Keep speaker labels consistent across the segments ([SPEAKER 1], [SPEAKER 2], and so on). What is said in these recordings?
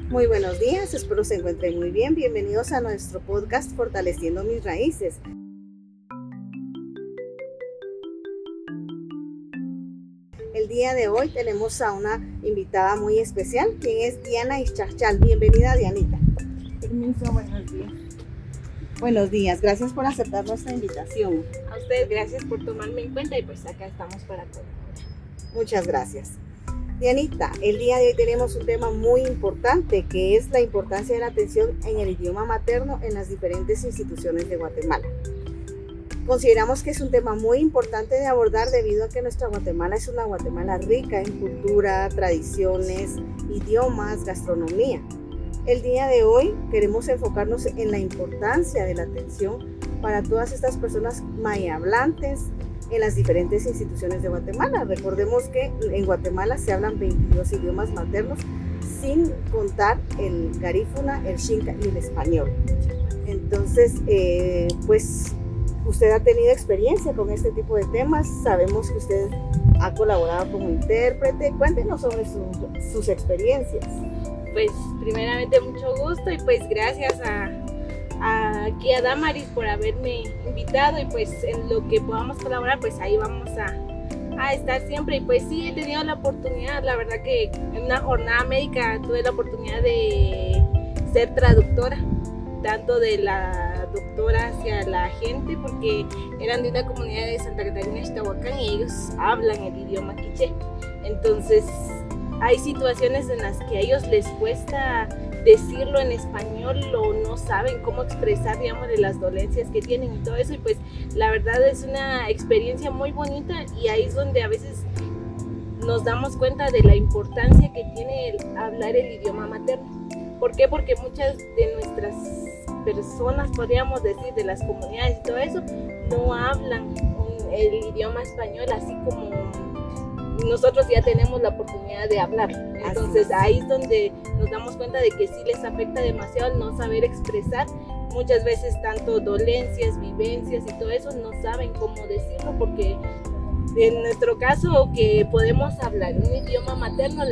[SPEAKER 1] Muy buenos días, espero se encuentren muy bien. Bienvenidos a nuestro podcast Fortaleciendo mis raíces. El día de hoy tenemos a una invitada muy especial, quien es Diana Ischachal. Bienvenida, Dianita.
[SPEAKER 2] Permiso, buenos días.
[SPEAKER 1] Buenos días, gracias por aceptar nuestra invitación.
[SPEAKER 2] A ustedes gracias por tomarme en cuenta y pues acá estamos para colaborar.
[SPEAKER 1] Muchas gracias. Dianita, el día de hoy tenemos un tema muy importante que es la importancia de la atención en el idioma materno en las diferentes instituciones de Guatemala. Consideramos que es un tema muy importante de abordar debido a que nuestra Guatemala es una Guatemala rica en cultura, tradiciones, idiomas, gastronomía. El día de hoy queremos enfocarnos en la importancia de la atención para todas estas personas mayablantes en las diferentes instituciones de Guatemala. Recordemos que en Guatemala se hablan 22 idiomas maternos sin contar el garífuna, el xinca y el español. Entonces, pues usted ha tenido experiencia con este tipo de temas, sabemos que usted ha colaborado como intérprete. Cuéntenos sobre sus experiencias.
[SPEAKER 2] Pues primeramente mucho gusto y pues gracias aquí a Damaris por haberme invitado y pues en lo que podamos colaborar pues ahí vamos a estar siempre. Y pues sí, he tenido la oportunidad, la verdad que en una jornada médica tuve la oportunidad de ser traductora, tanto de la doctora hacia la gente, porque eran de una comunidad de Santa Catarina, Ixtahuacán, y ellos hablan el idioma quiché. Entonces hay situaciones en las que a ellos les cuesta decirlo en español o no saben cómo expresar, digamos, de las dolencias que tienen y todo eso. Y pues la verdad es una experiencia muy bonita y ahí es donde a veces nos damos cuenta de la importancia que tiene el hablar el idioma materno. ¿Por qué? Porque muchas de nuestras personas, podríamos decir, de las comunidades y todo eso, no hablan el idioma español así como nosotros ya tenemos la oportunidad de hablar. Entonces ahí es donde nos damos cuenta de que sí les afecta demasiado el no saber expresar. Muchas veces tanto dolencias, vivencias y todo eso no saben cómo decirlo, porque en nuestro caso que podemos hablar un idioma materno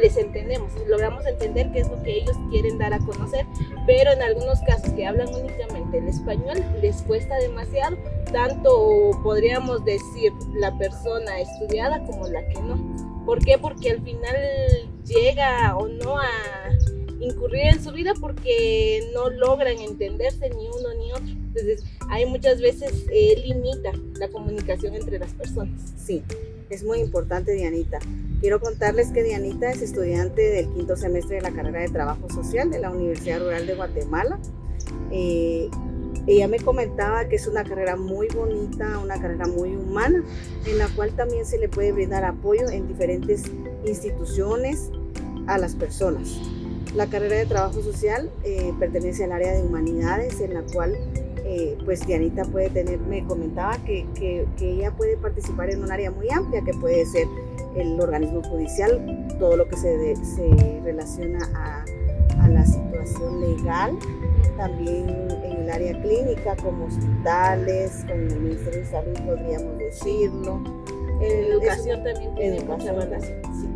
[SPEAKER 2] les entendemos, logramos entender qué es lo que ellos quieren dar a conocer, pero en algunos casos que hablan únicamente el español les cuesta demasiado, tanto podríamos decir la persona estudiada como la que no. ¿Por qué? Porque al final llega o no a incurrir en su vida porque no logran entenderse ni uno ni otro. Entonces, hay muchas veces limita la comunicación entre las personas.
[SPEAKER 1] Sí, es muy importante, Dianita. Quiero contarles que Dianita es estudiante del 5º semestre de la carrera de Trabajo Social de la Universidad Rural de Guatemala. Ella me comentaba que es una carrera muy bonita, una carrera muy humana, en la cual también se le puede brindar apoyo en diferentes instituciones a las personas. La carrera de Trabajo Social pertenece al área de Humanidades, en la cual pues Dianita puede tener, me comentaba que ella puede participar en un área muy amplia, que puede ser el organismo judicial, todo lo que se relaciona a la situación legal, también en el área clínica, como hospitales, como el Ministerio de Salud, podríamos decirlo.
[SPEAKER 2] Educación también tiene mucha relación. Sí.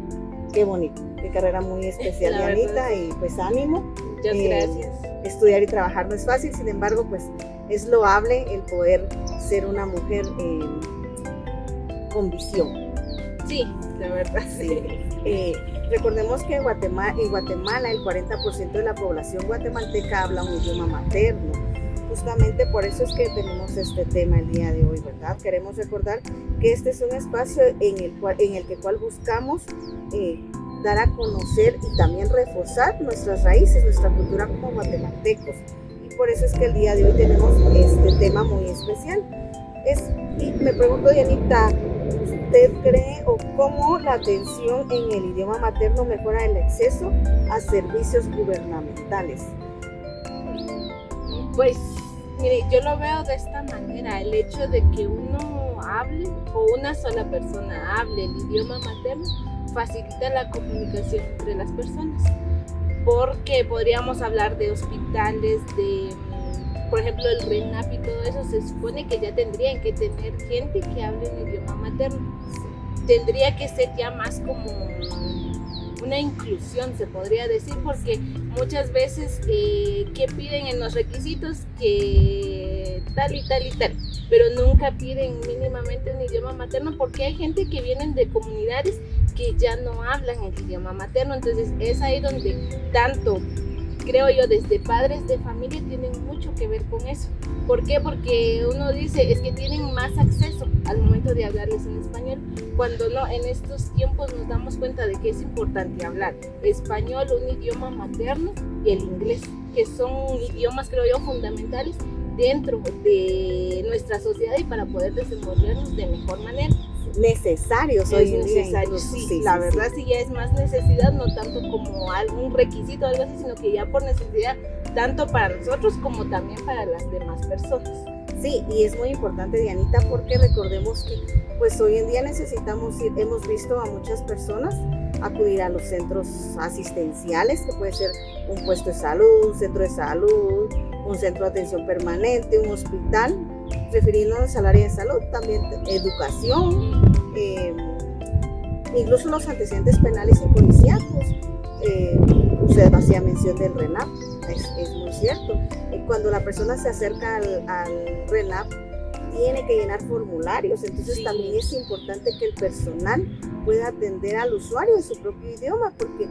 [SPEAKER 1] Qué bonito, qué carrera muy especial, Dianita, y pues ánimo.
[SPEAKER 2] Muchas gracias.
[SPEAKER 1] Estudiar y trabajar no es fácil, sin embargo, pues es loable el poder ser una mujer con visión.
[SPEAKER 2] Sí, la verdad, sí.
[SPEAKER 1] Recordemos que en Guatemala el 40% de la población guatemalteca habla un idioma materno. Justamente por eso es que tenemos este tema el día de hoy, ¿verdad? Queremos recordar que este es un espacio en el que buscamos dar a conocer y también reforzar nuestras raíces, nuestra cultura como guatemaltecos. Y por eso es que el día de hoy tenemos este tema muy especial. Y me pregunto, Dianita, ¿usted cree o cómo la atención en el idioma materno mejora el acceso a servicios gubernamentales?
[SPEAKER 2] Pues, mire, yo lo veo de esta manera, el hecho de que uno hable o una sola persona hable el idioma materno facilita la comunicación entre las personas, porque podríamos hablar de hospitales, de, por ejemplo, el RENAP y todo eso, se supone que ya tendrían que tener gente que hable el idioma materno. Tendría que ser ya más como una inclusión, se podría decir, porque muchas veces que piden en los requisitos que tal y tal y tal, pero nunca piden mínimamente un idioma materno, porque hay gente que vienen de comunidades que ya no hablan el idioma materno. Entonces es ahí donde tanto, creo yo, desde padres de familia tienen mucho que ver con eso. ¿Por qué? Porque uno dice, es que tienen más acceso al momento de hablarles en español, cuando no, en estos tiempos nos damos cuenta de que es importante hablar español, un idioma materno, y el inglés, que son idiomas, creo yo, fundamentales dentro de nuestra sociedad y para poder desenvolvernos de mejor manera.
[SPEAKER 1] Necesarios hoy en día.
[SPEAKER 2] Sí, la verdad sí ya es más necesidad, no tanto como algún requisito o algo así, sino que ya por necesidad, tanto para nosotros como también para las demás personas.
[SPEAKER 1] Sí, y es muy importante, Dianita, porque recordemos que pues hoy en día necesitamos ir, hemos visto a muchas personas acudir a los centros asistenciales, que puede ser un puesto de salud, un centro de salud, un centro de atención permanente, un hospital, refiriéndonos al área de salud, también educación, incluso los antecedentes penales y policíacos. Usted hacía mención del RENAP, es muy cierto. Cuando la persona se acerca al RENAP, tiene que llenar formularios, entonces sí, también es importante que el personal pueda atender al usuario en su propio idioma, porque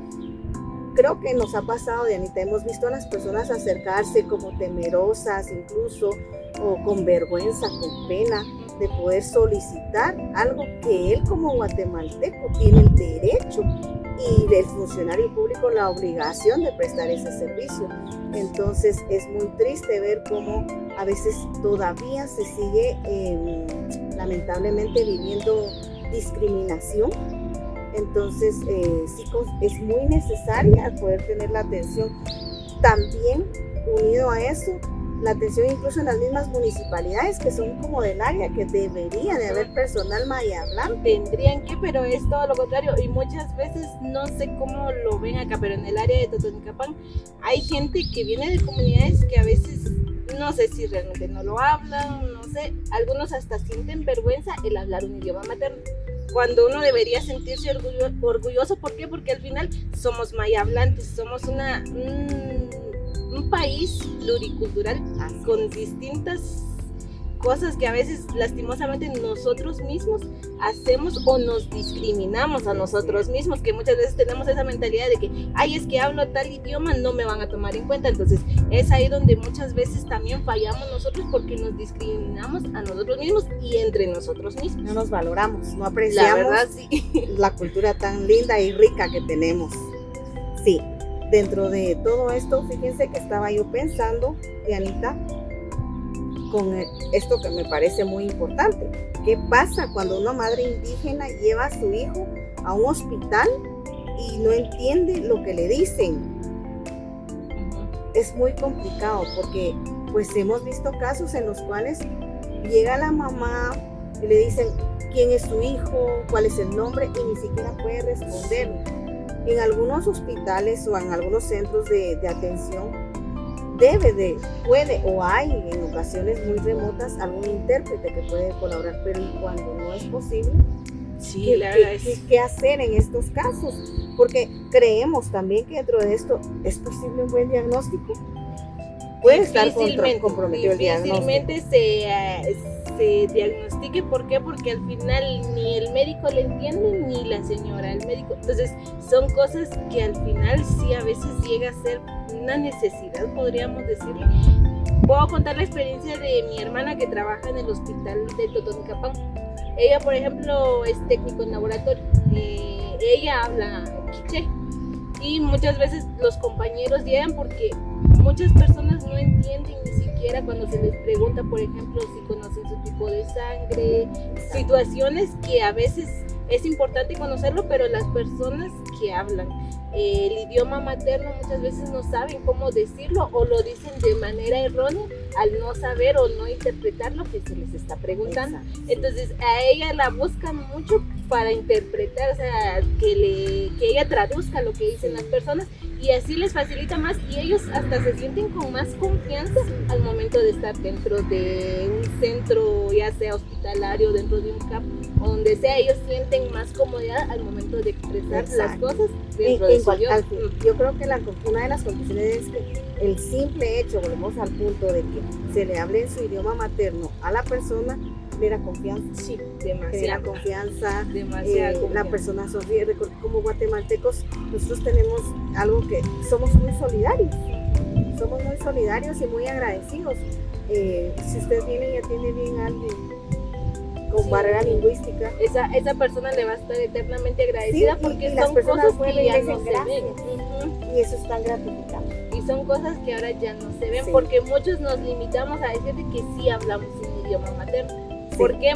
[SPEAKER 1] creo que nos ha pasado, Dianita, hemos visto a las personas acercarse como temerosas incluso, o con vergüenza, con pena de poder solicitar algo que él como guatemalteco tiene el derecho y del funcionario público la obligación de prestar ese servicio. Entonces es muy triste ver cómo a veces todavía se sigue lamentablemente viviendo discriminación. Entonces sí es muy necesaria poder tener la atención. También unido a eso, la atención incluso en las mismas municipalidades que son como del área, que debería de haber personal mayahablante.
[SPEAKER 2] Tendrían que, pero es todo lo contrario, y muchas veces no sé cómo lo ven acá, pero en el área de Totonicapán hay gente que viene de comunidades que a veces no sé si realmente no lo hablan, no sé, algunos hasta sienten vergüenza el hablar un idioma materno, cuando uno debería sentirse orgulloso. ¿Por qué? Porque al final somos mayahablantes, somos un país pluricultural con distintas cosas que a veces lastimosamente nosotros mismos hacemos o nos discriminamos a nosotros mismos, que muchas veces tenemos esa mentalidad de que, ay, es que hablo tal idioma, no me van a tomar en cuenta. Entonces es ahí donde muchas veces también fallamos nosotros, porque nos discriminamos a nosotros mismos y entre nosotros mismos.
[SPEAKER 1] No nos valoramos, no apreciamos la verdad, sí, la cultura tan linda y rica que tenemos. Sí. Dentro de todo esto, fíjense que estaba yo pensando, Dianita, con esto que me parece muy importante. ¿Qué pasa cuando una madre indígena lleva a su hijo a un hospital y no entiende lo que le dicen? Es muy complicado, porque pues hemos visto casos en los cuales llega la mamá y le dicen quién es su hijo, cuál es el nombre, y ni siquiera puede responder. En algunos hospitales o en algunos centros de atención puede o hay en ocasiones muy remotas algún intérprete que puede colaborar, pero cuando no es posible,
[SPEAKER 2] sí,
[SPEAKER 1] ¿qué hacer en estos casos? Porque creemos también que dentro de esto es posible un buen diagnóstico. Puede estar comprometido el diagnóstico.
[SPEAKER 2] Difícilmente se diagnostique. ¿Por qué? Porque al final ni el médico le entiende ni la señora, el médico. Entonces son cosas que al final sí a veces llega a ser una necesidad, podríamos decirle. Puedo contar la experiencia de mi hermana que trabaja en el hospital de Totonicapán. Ella, por ejemplo, es técnico en laboratorio. Ella habla quiché y muchas veces los compañeros llegan porque muchas personas no entienden ni siquiera cuando se les pregunta, por ejemplo, si conocen su tipo de sangre, situaciones que a veces es importante conocerlo, pero las personas que hablan el idioma materno muchas veces no saben cómo decirlo o lo dicen de manera errónea al no saber o no interpretar lo que se les está preguntando. Entonces a ella la buscan mucho para interpretar, o sea, que ella traduzca lo que dicen las personas, y así les facilita más y ellos hasta se sienten con más confianza al momento de estar dentro de un centro, ya sea hospitalario, dentro de un CAP o donde sea. Ellos sienten más comodidad al momento de expresar las cosas dentro de su idioma.
[SPEAKER 1] Yo creo que una de las conclusiones es que el simple hecho, volvemos al punto de que se le hable en su idioma materno a la persona, genera confianza.
[SPEAKER 2] Sí, demasiada
[SPEAKER 1] confianza.
[SPEAKER 2] Demasiada
[SPEAKER 1] la persona sonríe. Como guatemaltecos, nosotros tenemos algo que somos muy solidarios y muy agradecidos. Si usted viene y atiende bien a alguien con barrera lingüística,
[SPEAKER 2] esa persona le va a estar eternamente agradecida, porque
[SPEAKER 1] y son cosas que ya no se ven. Y eso es tan gratificante.
[SPEAKER 2] Y son cosas que ahora ya no se ven, porque muchos nos limitamos a decir de que sí hablamos un idioma materno. Porque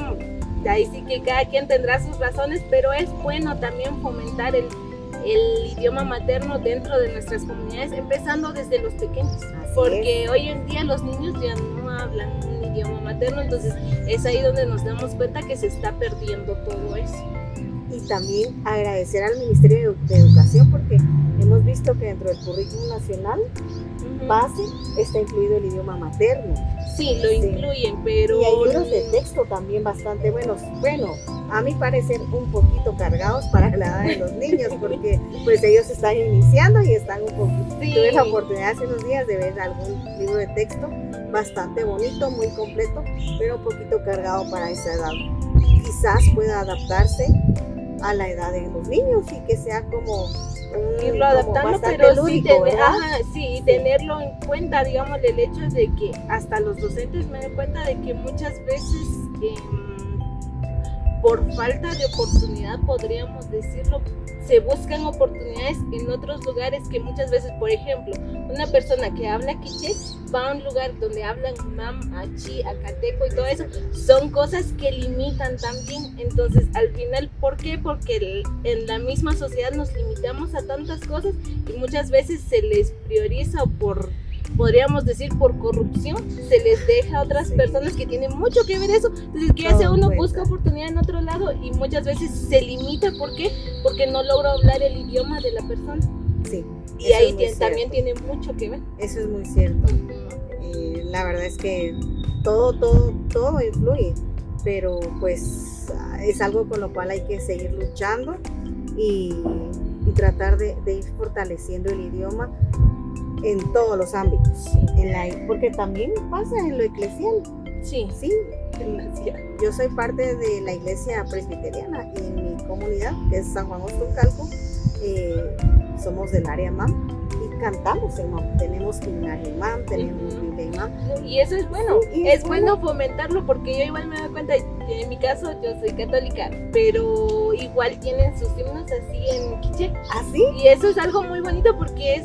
[SPEAKER 2] ahí sí que cada quien tendrá sus razones, pero es bueno también fomentar el idioma materno dentro de nuestras comunidades, empezando desde los pequeños. Porque hoy en día los niños ya no hablan un idioma materno, entonces es ahí donde nos damos cuenta que se está perdiendo todo eso.
[SPEAKER 1] Y también agradecer al Ministerio de Educación, porque hemos visto que dentro del currículum nacional base está incluido el idioma materno.
[SPEAKER 2] Sí, lo incluyen, pero...
[SPEAKER 1] Y hay libros de texto también bastante buenos. Bueno, a mi parecer un poquito cargados para la edad de los niños, porque pues ellos están iniciando y están un poquito... Tuve la oportunidad hace unos días de ver algún libro de texto bastante bonito, muy completo, pero un poquito cargado para esa edad. Quizás pueda adaptarse a la edad de los niños y que sea como
[SPEAKER 2] irlo adaptando, pero lúdico, sí, tenerlo en cuenta, digamos, el hecho de que hasta los docentes me doy cuenta de que muchas veces por falta de oportunidad, podríamos decirlo, se buscan oportunidades en otros lugares que muchas veces, por ejemplo, una persona que habla quiché va a un lugar donde hablan mam, achi, acateco y todo eso, son cosas que limitan también. Entonces, al final, ¿por qué? Porque en la misma sociedad nos limitamos a tantas cosas y muchas veces se les prioriza, o podríamos decir por corrupción, se les deja a otras personas que tienen mucho que ver eso. Entonces, ¿qué hace uno? Busca oportunidad en otro lado y muchas veces se limita. ¿Por qué? Porque no logra hablar el idioma de la persona.
[SPEAKER 1] Sí.
[SPEAKER 2] Y ahí también tiene mucho que ver.
[SPEAKER 1] Eso es muy cierto. La verdad es que todo influye, pero pues es algo con lo cual hay que seguir luchando y tratar de ir fortaleciendo el idioma en todos los ámbitos, porque también pasa en lo eclesial.
[SPEAKER 2] Sí.
[SPEAKER 1] Yo soy parte de la iglesia presbiteriana y en mi comunidad, que es San Juan Ostuncalco, somos del área MAM y cantamos en MAM. Tenemos himnario en MAM, tenemos Biblia en MAM.
[SPEAKER 2] Y eso es bueno, es bueno fomentarlo, porque yo igual me doy cuenta, en mi caso yo soy católica, pero igual tienen sus himnos así en quiché.
[SPEAKER 1] ¿Ah, sí?
[SPEAKER 2] Y eso es algo muy bonito porque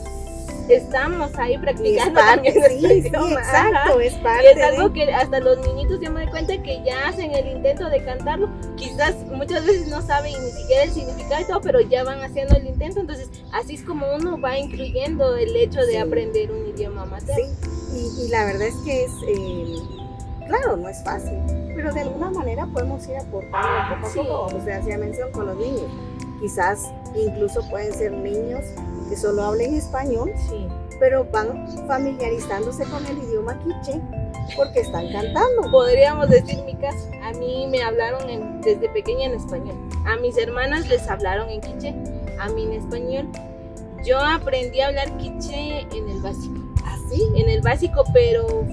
[SPEAKER 2] estamos ahí practicando también nuestro idioma.
[SPEAKER 1] Exacto, es parte.
[SPEAKER 2] Y es algo que hasta los niñitos, yo me doy cuenta que ya hacen el intento de cantarlo. Quizás muchas veces no saben ni siquiera el significado y todo, pero ya van haciendo el intento. Entonces, así es como uno va incluyendo el hecho de aprender un idioma materno.
[SPEAKER 1] Sí, y la verdad es que claro, no es fácil, pero de alguna manera podemos ir aportando poco a poco, como usted hacía mención con los niños. Quizás incluso pueden ser niños que solo hablen español, pero van familiarizándose con el idioma quiché porque están cantando.
[SPEAKER 2] Podríamos decir mi caso, a mí me hablaron desde pequeña en español, a mis hermanas les hablaron en quiché, a mí en español. Yo aprendí a hablar quiché en el básico.
[SPEAKER 1] ¿Sí?
[SPEAKER 2] En el básico, pero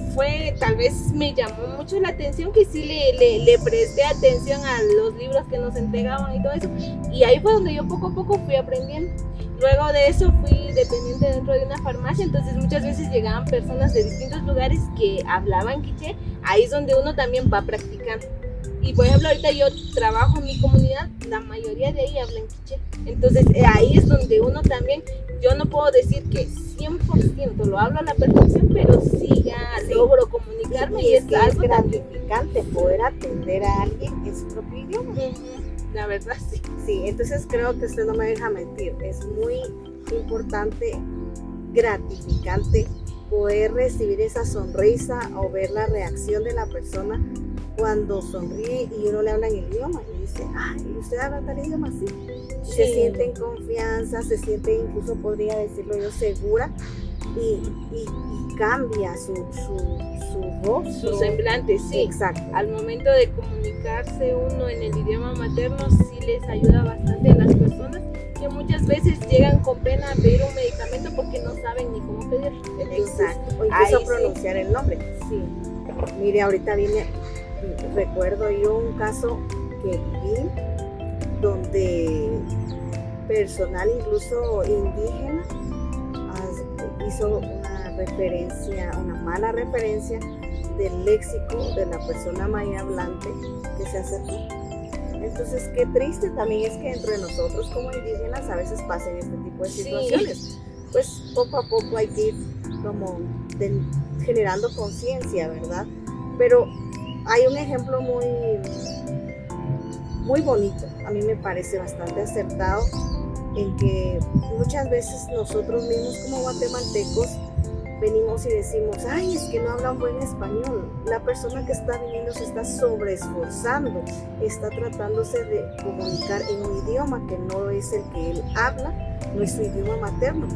[SPEAKER 2] tal vez me llamó mucho la atención que sí le presté atención a los libros que nos entregaban y todo eso, y ahí fue donde yo poco a poco fui aprendiendo. Luego de eso fui dependiente dentro de una farmacia, entonces muchas veces llegaban personas de distintos lugares que hablaban quiché, ahí es donde uno también va practicando. Y por ejemplo, ahorita yo trabajo en mi comunidad, la mayoría de ahí hablan quiché. Entonces ahí es donde uno también, yo no puedo decir que 100% lo hablo a la perfección, pero sí ya logro comunicarme, y es algo
[SPEAKER 1] gratificante poder atender a alguien en su propio idioma.
[SPEAKER 2] La verdad, sí.
[SPEAKER 1] Sí, entonces creo que usted no me deja mentir, es muy importante, gratificante poder recibir esa sonrisa o ver la reacción de la persona cuando sonríe y uno le habla en el idioma y dice, ay, ¿usted habla tal idioma? Sí.
[SPEAKER 2] Sí.
[SPEAKER 1] Se siente en confianza, se siente, incluso podría decirlo yo, segura, y cambia su rostro.
[SPEAKER 2] Su semblante, sí.
[SPEAKER 1] Exacto.
[SPEAKER 2] Al momento de comunicarse uno en el idioma materno sí les ayuda bastante a las personas que muchas veces llegan con pena a pedir un medicamento porque no saben ni cómo pedirlo.
[SPEAKER 1] Exacto. O incluso
[SPEAKER 2] ahí
[SPEAKER 1] pronunciar el nombre.
[SPEAKER 2] Sí.
[SPEAKER 1] Mire, ahorita recuerdo yo un caso que vi donde personal incluso indígena hizo una mala referencia del léxico de la persona maya hablante que se acercó. Entonces, qué triste también es que entre nosotros como indígenas a veces pasen este tipo de situaciones. Sí. Pues poco a poco hay que ir como generando conciencia, ¿verdad? Pero hay un ejemplo muy bonito, a mí me parece bastante acertado, en que muchas veces nosotros mismos como guatemaltecos venimos y decimos, ay, es que no hablan buen español. La persona que está viniendo se está sobreesforzando, está tratándose de comunicar en un idioma que no es el que él habla, no es su idioma materno.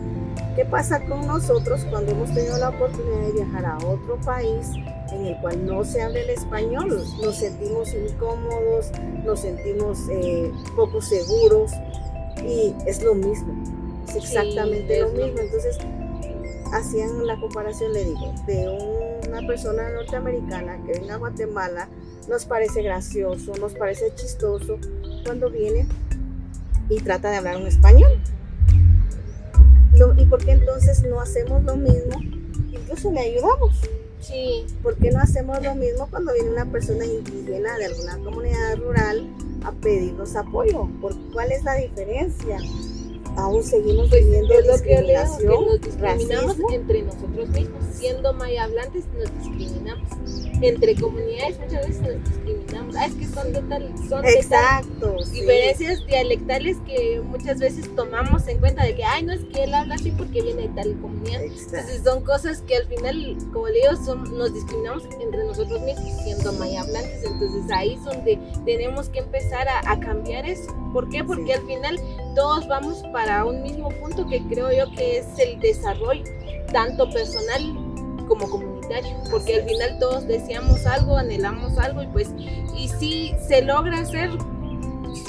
[SPEAKER 1] ¿Qué pasa con nosotros cuando hemos tenido la oportunidad de viajar a otro país en el cual no se habla el español? Nos sentimos incómodos, nos sentimos poco seguros, y es lo mismo, es exactamente lo mismo. Entonces, hacían la comparación, le digo, de una persona norteamericana que viene a Guatemala, nos parece gracioso, nos parece chistoso cuando viene y trata de hablar un español. ¿Y por qué entonces no hacemos lo mismo? Incluso le ayudamos.
[SPEAKER 2] Sí.
[SPEAKER 1] ¿Por qué no hacemos lo mismo cuando viene una persona indígena de alguna comunidad rural a pedirnos apoyo? ¿Cuál es la diferencia? Aún seguimos viviendo discriminación,
[SPEAKER 2] que nos discriminamos
[SPEAKER 1] racismo.
[SPEAKER 2] Entre nosotros mismos, siendo maya hablantes nos discriminamos, entre comunidades muchas veces nos discriminamos, es que son de tal,
[SPEAKER 1] exacto, sí.
[SPEAKER 2] Diferencias dialectales que muchas veces tomamos en cuenta de que, no es que él habla así porque viene de tal comunidad. Exacto. Entonces son cosas que al final, como le digo, nos discriminamos entre nosotros mismos siendo maya hablantes. Entonces ahí es donde tenemos que empezar a cambiar eso. ¿Por qué? Porque al final todos vamos para un mismo punto que creo yo que es el desarrollo, tanto personal como comunitario, porque al final todos deseamos algo, anhelamos algo y sí se logra hacer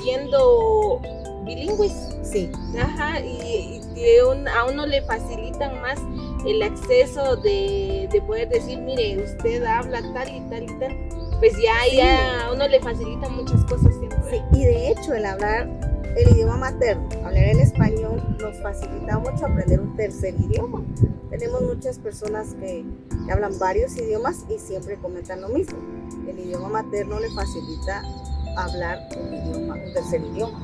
[SPEAKER 2] siendo bilingües.
[SPEAKER 1] Sí.
[SPEAKER 2] Ajá, y a uno le facilitan más el acceso de poder decir, mire, usted habla tal y tal y tal, pues ya a uno le facilita muchas cosas siempre.
[SPEAKER 1] Sí, y de hecho el hablar el idioma materno, hablar el español nos facilita mucho aprender un tercer idioma. Tenemos muchas personas que hablan varios idiomas y siempre comentan lo mismo. El idioma materno le facilita hablar un tercer idioma.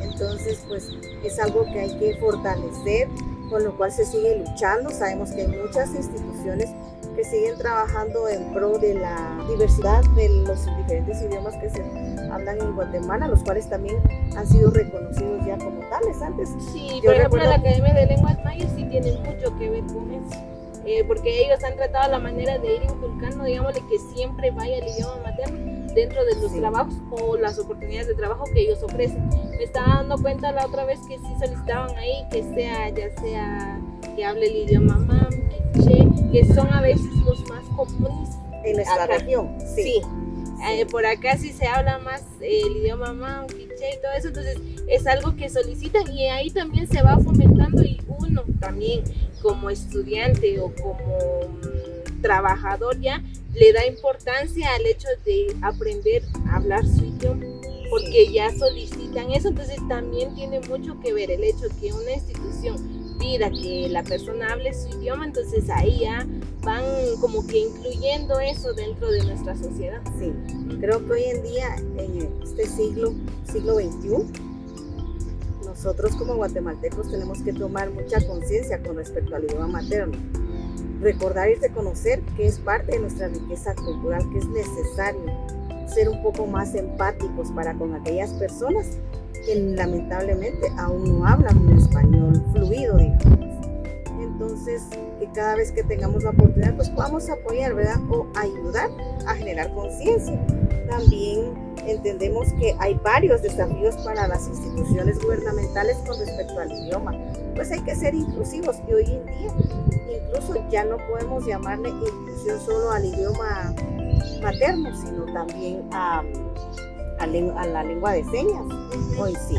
[SPEAKER 1] Entonces, pues es algo que hay que fortalecer, con lo cual se sigue luchando. Sabemos que hay muchas instituciones que siguen trabajando en pro de la diversidad de los diferentes idiomas que se hablan en Guatemala, los cuales también han sido reconocidos ya como tales antes.
[SPEAKER 2] Sí, por ejemplo, la Academia de Lenguas Mayas sí tiene mucho que ver con eso, porque ellos han tratado la manera de ir inculcando, digámosle, que siempre vaya el idioma materno dentro de los trabajos o las oportunidades de trabajo que ellos ofrecen. Me estaba dando cuenta la otra vez que sí solicitaban ahí que ya sea que hable el idioma mam, quiché, que son a veces los más comunes
[SPEAKER 1] en nuestra región.
[SPEAKER 2] Sí. Por acá sí se habla más el idioma mam, quiché y todo eso, entonces es algo que solicitan y ahí también se va fomentando, y uno también como estudiante o como trabajador ya le da importancia al hecho de aprender a hablar su idioma, porque ya solicitan eso. Entonces también tiene mucho que ver el hecho que una institución pida que la persona hable su idioma, entonces ahí ya van como que incluyendo eso dentro de nuestra sociedad.
[SPEAKER 1] Sí, creo que hoy en día, en este siglo XXI, nosotros como guatemaltecos tenemos que tomar mucha conciencia con respecto al idioma materno. Recordar y reconocer que es parte de nuestra riqueza cultural, que es necesario ser un poco más empáticos para con aquellas personas que lamentablemente aún no hablan un español fluido, digamos. Entonces, que cada vez que tengamos la oportunidad, pues podamos apoyar, ¿verdad? O ayudar a generar conciencia. también entendemos que hay varios desafíos para las instituciones gubernamentales con respecto al idioma. Pues hay que ser inclusivos y hoy en día incluso ya no podemos llamarle inclusión solo al idioma materno, sino también a la lengua de señas. Hoy sí,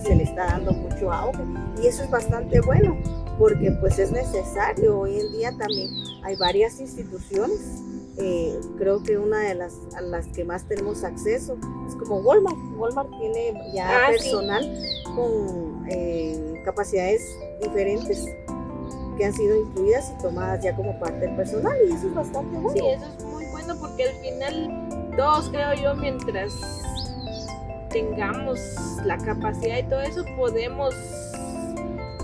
[SPEAKER 1] se le está dando mucho auge y eso es bastante bueno porque pues es necesario. Hoy en día también hay varias instituciones, creo que una de a las que más tenemos acceso es como Walmart. Walmart tiene ya personal con capacidades diferentes que han sido incluidas y tomadas ya como parte del personal y eso es bastante bueno.
[SPEAKER 2] Sí, eso es muy bueno porque al final todos, creo yo, mientras tengamos la capacidad y todo eso, podemos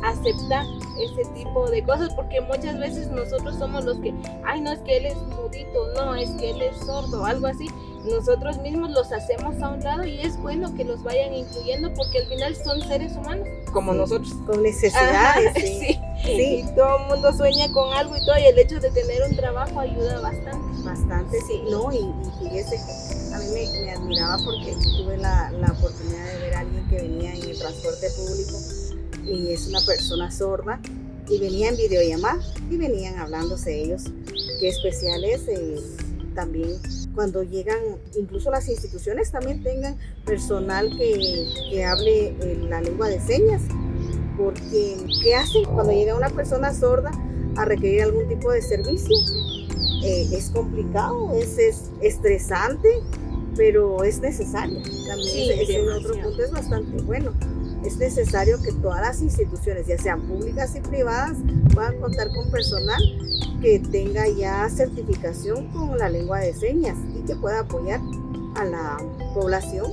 [SPEAKER 2] aceptar ese tipo de cosas, porque muchas veces nosotros somos los que, ay, no, es que él es mudito, no, es que él es sordo, algo así. Nosotros mismos los hacemos a un lado y es bueno que los vayan incluyendo porque al final son seres humanos como nosotros,
[SPEAKER 1] con necesidades.
[SPEAKER 2] Sí. Y todo el mundo sueña con algo y todo, y el hecho de tener un trabajo ayuda bastante.
[SPEAKER 1] Sí, no, y fíjese que a mí me admiraba porque tuve la oportunidad de ver a alguien que venía en el transporte público y es una persona sorda y venía en videollamada y venían hablándose ellos. Qué especial es también cuando llegan, incluso las instituciones también tengan personal que hable la lengua de señas, porque ¿qué hacen cuando llega una persona sorda a requerir algún tipo de servicio? Es complicado, es estresante, pero es necesario. También ese otro punto es bastante bueno. Es necesario que todas las instituciones, ya sean públicas y privadas, puedan contar con personal que tenga ya certificación con la lengua de señas y que pueda apoyar a la población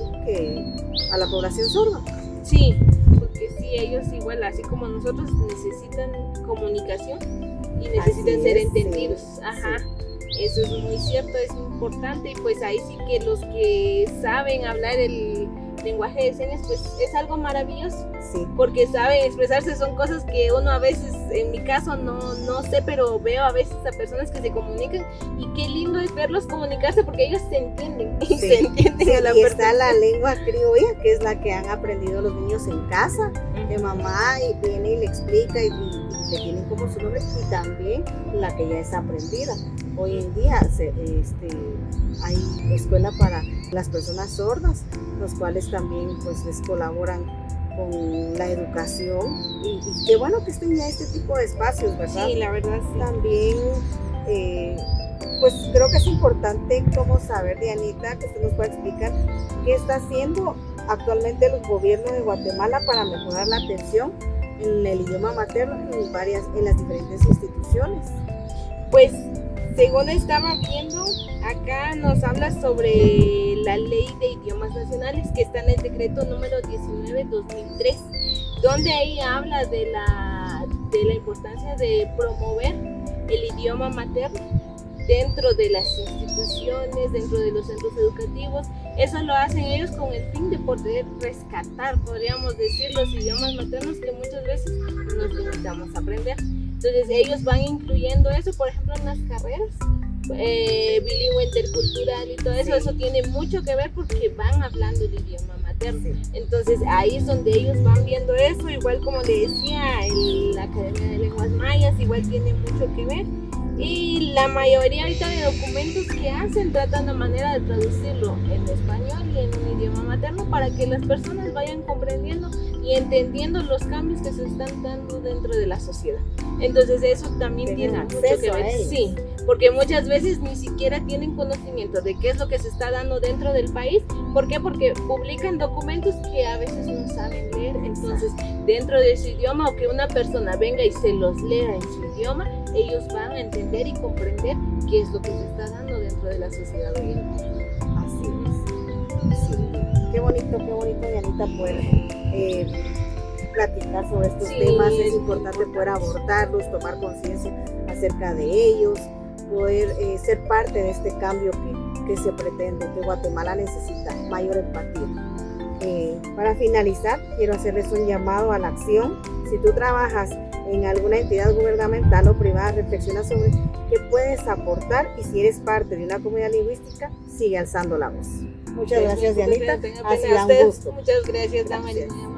[SPEAKER 1] sorda.
[SPEAKER 2] Sí, porque sí, ellos igual, así como nosotros, necesitan comunicación y necesitan ser entendidos. Sí. Ajá. Sí. Eso es muy cierto, es importante, y pues ahí sí que los que saben hablar el lenguaje de señas, pues es algo maravilloso, sí, porque saben expresarse. Son cosas que uno a veces, en mi caso no sé, pero veo a veces a personas que se comunican y qué lindo es verlos comunicarse porque ellos se entienden y se entienden a la
[SPEAKER 1] perfección. Está la lengua criolla, que es la que han aprendido los niños en casa, de mamá, y viene y le explica y le tienen como su nombre, y también la que ya es aprendida. Hoy en día hay escuela para las personas sordas, los cuales también pues les colaboran con la educación y qué bueno que estén ya este tipo de espacios, ¿verdad?
[SPEAKER 2] Sí, la verdad sí.
[SPEAKER 1] También pues creo que es importante como saber, Dianita, que usted nos pueda explicar qué está haciendo actualmente el gobierno de Guatemala para mejorar la atención en el idioma materno en las diferentes instituciones.
[SPEAKER 2] Pues según estaba viendo, acá nos habla sobre la Ley de Idiomas Nacionales que está en el decreto número 19/2003, donde ahí habla de la importancia de promover el idioma materno dentro de las instituciones, dentro de los centros educativos. Eso lo hacen ellos con el fin de poder rescatar, podríamos decir, los idiomas maternos que muchas veces nos limitamos a aprender. Entonces ellos van incluyendo eso, por ejemplo, en las carreras, bilingüe, intercultural y todo eso. Eso tiene mucho que ver porque van hablando el idioma materno. Entonces ahí es donde ellos van viendo eso, igual como le decía, la Academia de Lenguas Mayas igual tiene mucho que ver. Y la mayoría ahorita de documentos que hacen tratan la manera de traducirlo en español y en un idioma materno para que las personas vayan comprendiendo y entendiendo los cambios que se están dando dentro de la sociedad. Entonces eso también tiene mucho que ver. Sí, porque muchas veces ni siquiera tienen conocimiento de qué es lo que se está dando dentro del país. ¿Por qué? Porque publican documentos que a veces no saben leer. Entonces, dentro de su idioma, o que una persona venga y se los lea en su idioma, ellos van a entender y comprender qué es lo que se está dando dentro de la sociedad hoy en día.
[SPEAKER 1] Así es. Sí. Qué bonito, Dianita, poder platicar sobre estos temas. Es importante poder abordarlos, tomar conciencia acerca de ellos, poder ser parte de este cambio que se pretende, que Guatemala necesita mayor empatía. Para finalizar, quiero hacerles un llamado a la acción. Si tú trabajas en alguna entidad gubernamental o privada, reflexiona sobre qué puedes aportar, y si eres parte de una comunidad lingüística, sigue alzando la voz. Muchas gracias, Dianita.
[SPEAKER 2] Tenga
[SPEAKER 1] Ha
[SPEAKER 2] pena
[SPEAKER 1] sido
[SPEAKER 2] a
[SPEAKER 1] un
[SPEAKER 2] usted.
[SPEAKER 1] gusto.
[SPEAKER 2] Muchas gracias, Damaris.
[SPEAKER 1] Gracias.
[SPEAKER 2] Muy amable.